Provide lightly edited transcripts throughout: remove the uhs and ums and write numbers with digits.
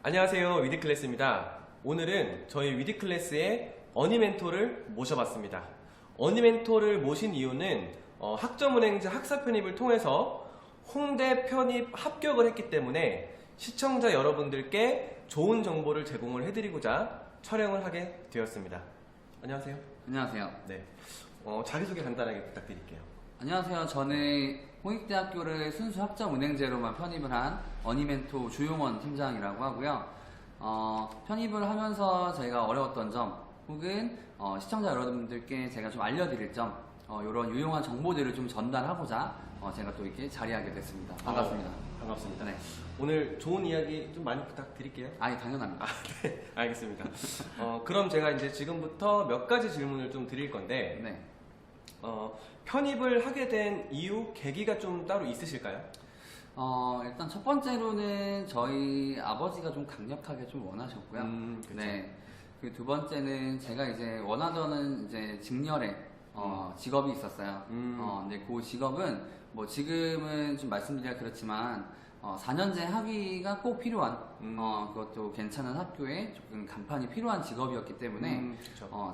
안녕하세요, 위드클래스입니다. 오늘은 저희 위드클래스의 어니멘토를 모셔봤습니다. 어니멘토를 모신 이유는 학점은행제 학사 편입을 통해서 홍대 편입 합격을 했기 때문에 시청자 여러분들께 좋은 정보를 제공을 해드리고자 촬영을 하게 되었습니다. 안녕하세요. 안녕하세요. 네, 자기소개 간단하게 부탁드릴게요. 안녕하세요. 저는 홍익대학교를 순수 학점은행제로만 편입을 한 어니멘토 주용원 팀장이라고 하고요. 편입을 하면서 저희가 어려웠던 점 혹은 시청자 여러분들께 제가 좀 알려드릴 점 이런 유용한 정보들을 좀 전달하고자 제가 또 이렇게 자리하게 됐습니다. 반갑습니다. 반갑습니다. 네. 오늘 좋은 이야기 좀 많이 부탁드릴게요. 아니 당연합니다. 네, 알겠습니다. 그럼 제가 이제 지금부터 몇 가지 질문을 좀 드릴 건데 네. 편입을 하게 된 이유, 계기가 좀 따로 있으실까요? 일단 첫 번째로는 저희 아버지가 좀 강력하게 좀 원하셨고요. 그쵸. 네. 그 두 번째는 제가 이제 원하던 이제 직렬의 직업이 있었어요. 근데 그 직업은 뭐 지금은 좀 말씀드리기가 그렇지만 4년제 학위가 꼭 필요한 그것도 괜찮은 학교에 조금 간판이 필요한 직업이었기 때문에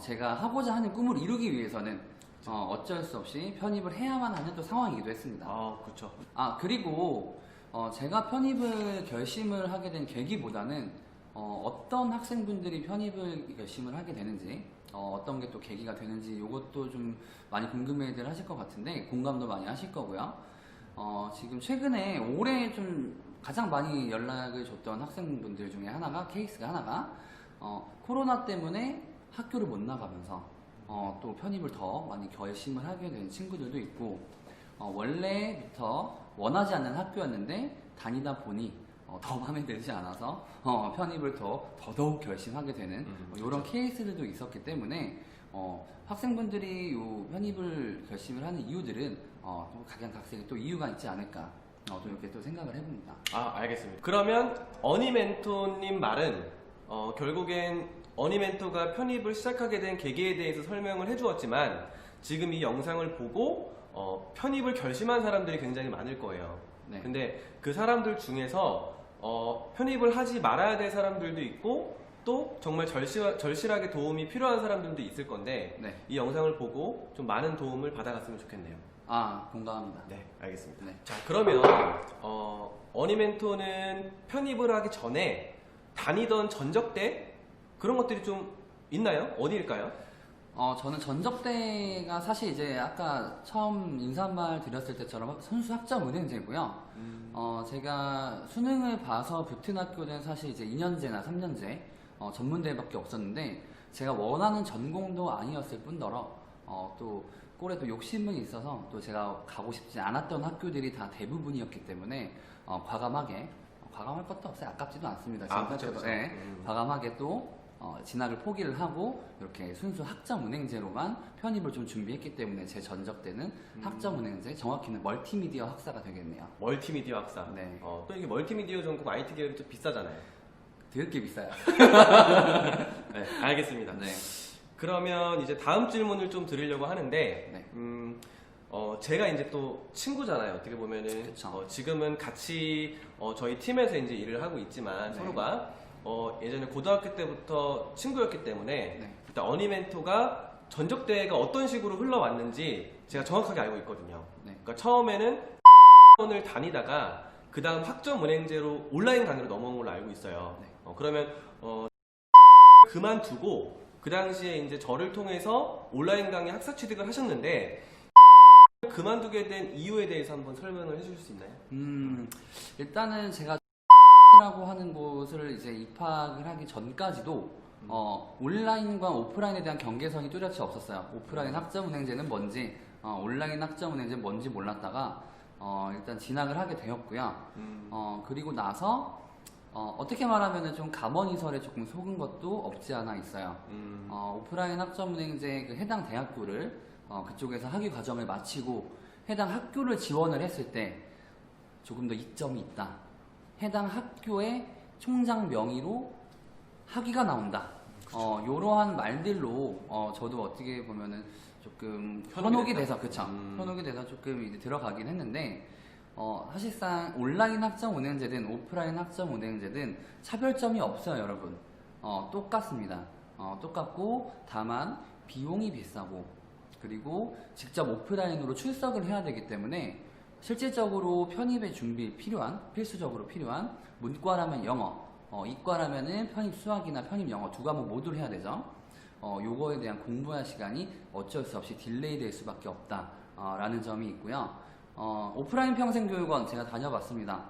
제가 하고자 하는 꿈을 이루기 위해서는 어쩔 수 없이 편입을 해야만 하는 또 상황이기도 했습니다. 그렇죠. 그리고 제가 편입을 결심을 하게 된 계기보다는 어떤 학생분들이 편입을 결심을 하게 되는지 어떤 게 또 계기가 되는지 이것도 좀 많이 궁금해들 하실 것 같은데 공감도 많이 하실 거고요. 지금 최근에 올해 좀 가장 많이 연락을 줬던 학생분들 중에 하나가 케이스가 하나가 코로나 때문에 학교를 못 나가면서 또 편입을 더 많이 결심을 하게 된 친구들도 있고 원래부터 원하지 않는 학교였는데 다니다 보니 더 마음에 들지 않아서 편입을 더더욱 결심하게 되는 이런 케이스들도 있었기 때문에 학생분들이 요 편입을 결심을 하는 이유들은 각양각색의 또 이유가 있지 않을까 또 이렇게 또 생각을 해봅니다. 알겠습니다. 그러면 어니멘토님 말은 결국엔 어니멘토가 편입을 시작하게 된 계기에 대해서 설명을 해주었지만 지금 이 영상을 보고 편입을 결심한 사람들이 굉장히 많을 거예요. 네. 근데 그 사람들 중에서 편입을 하지 말아야 될 사람들도 있고 또 정말 절실하게 도움이 필요한 사람들도 있을 건데 네. 이 영상을 보고 좀 많은 도움을 받아갔으면 좋겠네요. 공감합니다. 네, 알겠습니다. 네. 자, 그러면 어니멘토는 편입을 하기 전에 다니던 전적대 그런 것들이 좀 있나요? 어디일까요? 저는 전적대가 사실 이제 아까 처음 인사말 드렸을 때처럼 순수 학점은행제고요. 제가 수능을 봐서 붙은 학교는 사실 이제 2년제나 3년제 전문대밖에 없었는데 제가 원하는 전공도 아니었을 뿐더러 또 꼴에 또 욕심은 있어서 또 제가 가고 싶지 않았던 학교들이 다 대부분이었기 때문에 과감하게 과감할 것도 없어요. 아깝지도 않습니다. 지금까지도 그쵸. 과감하게 또 진학을 포기를 하고 이렇게 순수 학점은행제로만 편입을 좀 준비했기 때문에 제 전적대는 학점은행제, 정확히는 멀티미디어 학사가 되겠네요. 멀티미디어 학사. 네. 또 이게 멀티미디어 전공 IT 계열이 좀 비싸잖아요. 되게 비싸요. 네, 알겠습니다. 네. 그러면 이제 다음 질문을 좀 드리려고 하는데, 네. 제가 이제 또 친구잖아요. 어떻게 보면은 지금은 같이 저희 팀에서 이제 일을 하고 있지만 네. 서로가 예전에 고등학교 때부터 친구였기 때문에 네. 일단 어니멘토가 전적대가 어떤 식으로 흘러왔는지 제가 정확하게 알고 있거든요. 네. 그러니까 처음에는 을 다니다가 그 다음 학점은행제로 온라인 강의로 넘어온 걸로 알고 있어요. 네. 그러면 그만두고 그 당시에 이제 저를 통해서 온라인 강의 학사 취득을 하셨는데 그만두게 된 이유에 대해서 한번 설명을 해주실 수 있나요? 일단은 제가 라고 하는 곳을 이제 입학을 하기 전까지도 온라인과 오프라인에 대한 경계선이 뚜렷이 없었어요. 오프라인 학점은행제는 뭔지 온라인 학점은행제는 뭔지 몰랐다가 일단 진학을 하게 되었고요. 그리고 나서 어떻게 말하면 좀 가머니설에 조금 속은 것도 없지 않아 있어요. 오프라인 학점은행제 그 해당 대학교를 그쪽에서 학위 과정을 마치고 해당 학교를 지원을 했을 때 조금 더 이점이 있다. 해당 학교의 총장 명의로 학위가 나온다. 이러한 말들로 저도 어떻게 보면은 조금 현혹이 돼서 그쵸. 현혹이 돼서 조금 이제 들어가긴 했는데 사실상 온라인 학점 운행제든 오프라인 학점 운행제든 차별점이 없어요, 여러분. 똑같습니다. 똑같고 다만 비용이 비싸고 그리고 직접 오프라인으로 출석을 해야 되기 때문에 실질적으로 편입의 준비 필수적으로 필요한 문과라면 영어, 이과라면은 편입 수학이나 편입 영어 두 과목 모두를 해야 되죠. 요거에 대한 공부할 시간이 어쩔 수 없이 딜레이 될 수밖에 없다 라는 점이 있고요. 오프라인 평생교육원 제가 다녀봤습니다.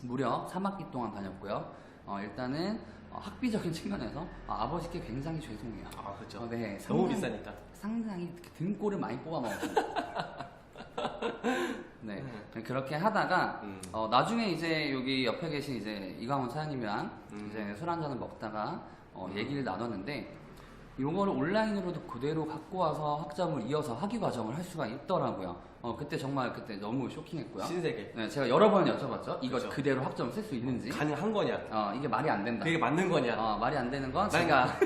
무려 3학기 동안 다녔고요. 일단은 학비적인 측면에서 아버지께 굉장히 죄송해요. 그렇죠. 네, 너무 비싸니까. 상당히 등골을 많이 뽑아 먹었습니다. 네, 그렇게 하다가 나중에 이제 여기 옆에 계신 이제 이광훈 사장님이랑 이제 술 한잔을 먹다가 얘기를 나눴는데 요거를 온라인으로도 그대로 갖고 와서 학점을 이어서 학위 과정을 할 수가 있더라고요. 그때 정말 그때 너무 쇼킹했고요. 신세계. 네, 제가 여러 번 여쭤봤죠. 이거 그쵸. 그대로 학점을 쓸 수 있는지. 가능한 거냐? 이게 말이 안 된다. 그게 맞는 거냐? 말이 안 되는 건 난- 제가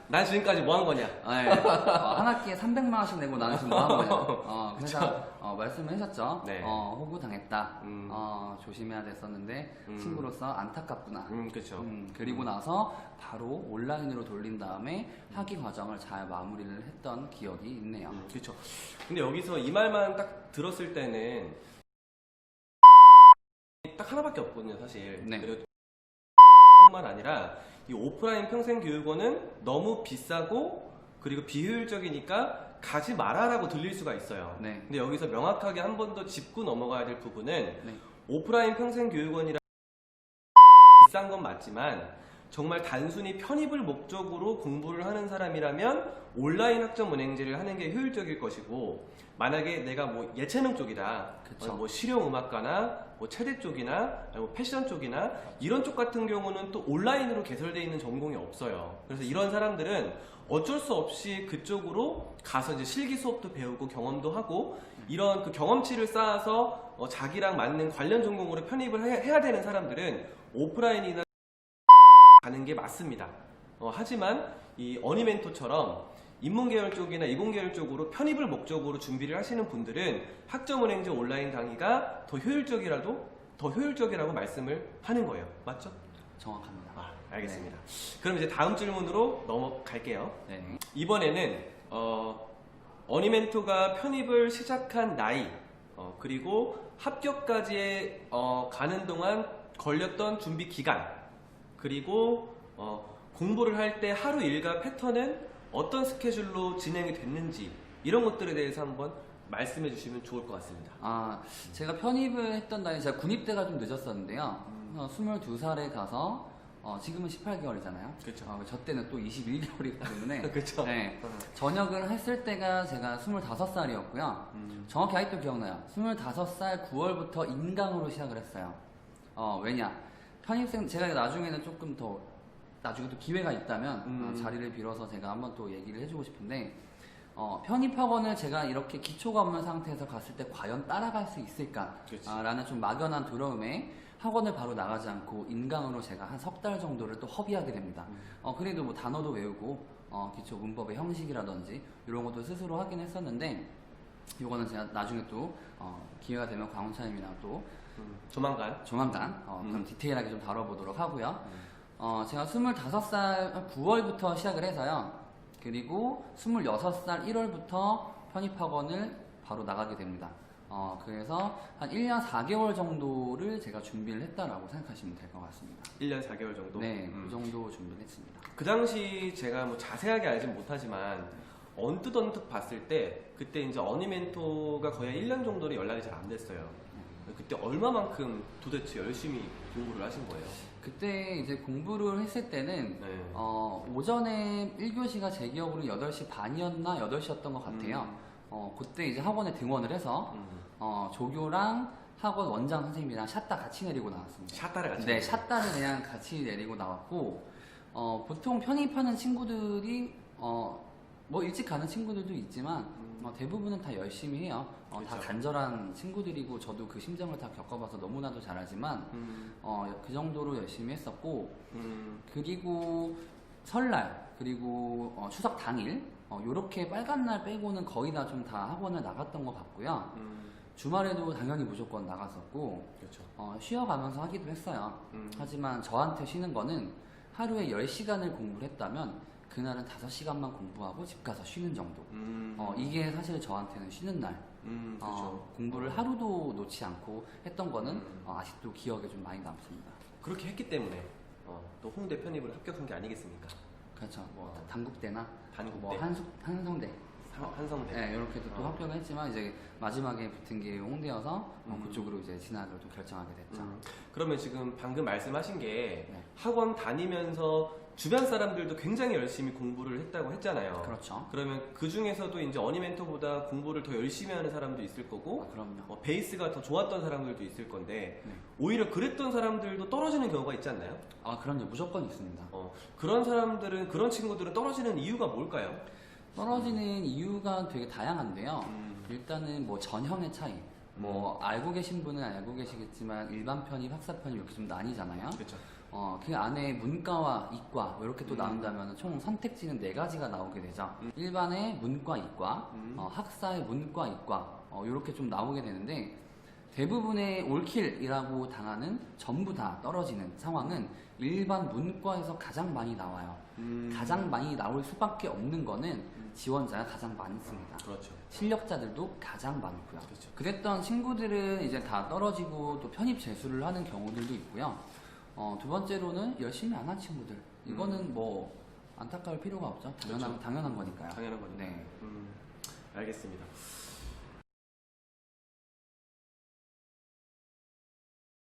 난 지금까지 뭐 한 거냐? 네, 한 학기에 300만 원씩 내고 나는 지금 뭐 하는 거냐. 그래서 말씀을 하셨죠. 네. 호구 당했다. 음. 조심해야 됐었는데 음. 친구로서 안타깝구나. 그렇죠. 그리고 나서 바로 온라인으로 돌린 다음에 학위 과정을 잘 마무리를 했던 기억이 있네요. 그렇죠. 근데 여기서 이 말만 딱 들었을 때는 딱 하나밖에 없거든요, 사실. 네. 그리고 뿐만 아니라 이 오프라인 평생교육원은 너무 비싸고 그리고 비효율적이니까 가지 마라라고 들릴 수가 있어요. 네. 근데 여기서 명확하게 한 번 더 짚고 넘어가야 될 부분은 네. 오프라인 평생교육원이라 비싼 건 맞지만 정말 단순히 편입을 목적으로 공부를 하는 사람이라면 온라인 학점 운행제를 하는 게 효율적일 것이고, 만약에 내가 뭐 예체능 쪽이다, 그쵸. 뭐 실용음악과나 뭐 체대 쪽이나 뭐 패션 쪽이나 이런 쪽 같은 경우는 또 온라인으로 개설되어 있는 전공이 없어요. 그래서 이런 사람들은 어쩔 수 없이 그쪽으로 가서 이제 실기 수업도 배우고 경험도 하고 이런 그 경험치를 쌓아서 자기랑 맞는 관련 전공으로 편입을 해야 되는 사람들은 오프라인이나 가는 게 맞습니다. 하지만 이 어니멘토처럼 인문계열 쪽이나 이공계열 쪽으로 편입을 목적으로 준비를 하시는 분들은 학점은행제 온라인 강의가 더 효율적이라고 말씀을 하는 거예요. 맞죠? 정확합니다. 알겠습니다. 그럼 이제 다음 질문으로 넘어갈게요. 네. 이번에는 어니멘토가 편입을 시작한 나이, 그리고 합격까지 가는 동안 걸렸던 준비 기간, 그리고 공부를 할 때 하루 일과 패턴은 어떤 스케줄로 진행이 됐는지 이런 것들에 대해서 한번 말씀해 주시면 좋을 것 같습니다. 제가 편입을 했던 나이, 제가 군입대가 좀 늦었었는데요. 22살에 가서 지금은 18개월이잖아요. 그쵸. 저 때는 또 21개월이기 때문에 그쵸. 네, 전역을 했을 때가 제가 25살이었고요. 정확히 아직도 기억나요. 25살 9월부터 인강으로 시작을 했어요. 왜냐? 편입생, 제가 나중에는 조금 더, 나중에 또 기회가 있다면 자리를 빌어서 제가 한번 또 얘기를 해주고 싶은데, 편입학원을 제가 이렇게 기초가 없는 상태에서 갔을 때 과연 따라갈 수 있을까? 그치. 라는 좀 막연한 두려움에 학원을 바로 나가지 않고 인강으로 제가 한 석 달 정도를 또 허비하게 됩니다. 그래도 뭐 단어도 외우고 기초 문법의 형식이라든지 이런 것도 스스로 하긴 했었는데, 이거는 제가 나중에 또 기회가 되면 광훈차님이랑 또 조만간 그럼 디테일하게 좀 다뤄보도록 하고요. 제가 25살 9월부터 시작을 해서요. 그리고 26살 1월부터 편입학원을 바로 나가게 됩니다. 그래서 한 1년 4개월 정도를 제가 준비를 했다라고 생각하시면 될 것 같습니다. 1년 4개월 정도? 네, 그 정도 준비를 했습니다. 그 당시 제가 뭐 자세하게 알진 못하지만 언뜻 봤을 때 그때 이제 어니멘토가 거의 1년 정도로 연락이 잘 안 됐어요. 그때 얼마만큼 도대체 열심히 공부를 하신 거예요? 그때 이제 공부를 했을 때는 네. 오전에 1교시가 제 기억으로 8시 반이었나 8시였던 것 같아요. 그때 이제 학원에 등원을 해서 조교랑 학원 원장 선생님이랑 샷다 같이 내리고 나왔습니다. 샷다를 같이? 네, 샷다를 그냥 같이 내리고 나왔고, 보통 편입하는 친구들이 뭐 일찍 가는 친구들도 있지만 대부분은 다 열심히 해요. 다 그렇죠. 간절한 친구들이고 저도 그 심정을 다 겪어봐서 너무나도 잘 알지만 그 정도로 열심히 했었고, 그리고 설날 그리고 추석 당일 요렇게 빨간 날 빼고는 거의 다 좀 다 학원을 나갔던 것 같고요. 주말에도 당연히 무조건 나갔었고 그렇죠. 쉬어가면서 하기도 했어요. 하지만 저한테 쉬는 거는 하루에 10시간을 공부를 했다면 그날은 5시간만 공부하고 집 가서 쉬는 정도. 이게 사실 저한테는 쉬는 날. 그렇죠. 공부를 하루도 놓지 않고 했던 거는 아직도 기억에 좀 많이 남습니다. 그렇게 했기 때문에 또 홍대 편입을 합격한 게 아니겠습니까? 그렇죠. 뭐 단국대나 단국대. 뭐 한성대. 한성대. 네, 이렇게도 또 합격을 했지만 이제 마지막에 붙은 게 홍대여서 그쪽으로 이제 진학을 또 결정하게 됐죠. 그러면 지금 방금 말씀하신 게 네. 학원 다니면서 주변 사람들도 굉장히 열심히 공부를 했다고 했잖아요. 그렇죠. 그러면 그 중에서도 이제 어니멘토보다 공부를 더 열심히 하는 사람도 있을 거고, 그럼요. 베이스가 더 좋았던 사람들도 있을 건데, 네. 오히려 그랬던 사람들도 떨어지는 경우가 있지 않나요? 그럼요. 무조건 있습니다. 그런 사람들은, 그런 친구들은 떨어지는 이유가 뭘까요? 떨어지는 이유가 되게 다양한데요. 일단은 뭐 전형의 차이. 뭐 알고 계신 분은 알고 계시겠지만 일반 편입, 학사 편입 이렇게 좀 나뉘잖아요. 그렇죠. 그 안에 문과와 이과 이렇게 또 나눈다면 총 선택지는 4가지가 나오게 되죠. 일반의 문과, 이과, 학사의 문과, 이과 이렇게 좀 나오게 되는데 대부분의 올킬이라고 당하는 전부 다 떨어지는 상황은 일반 문과에서 가장 많이 나와요. 가장 많이 나올 수밖에 없는 거는 지원자가 가장 많습니다. 그렇죠. 실력자들도 가장 많고요. 그렇죠. 그랬던 친구들은 이제 다 떨어지고 또 편입 재수를 하는 경우들도 있고요. 두 번째로는 열심히 안 한 친구들. 이거는 뭐 안타까울 필요가 없죠. 당연한 거니까요. 당연한 거니까. 네. 알겠습니다.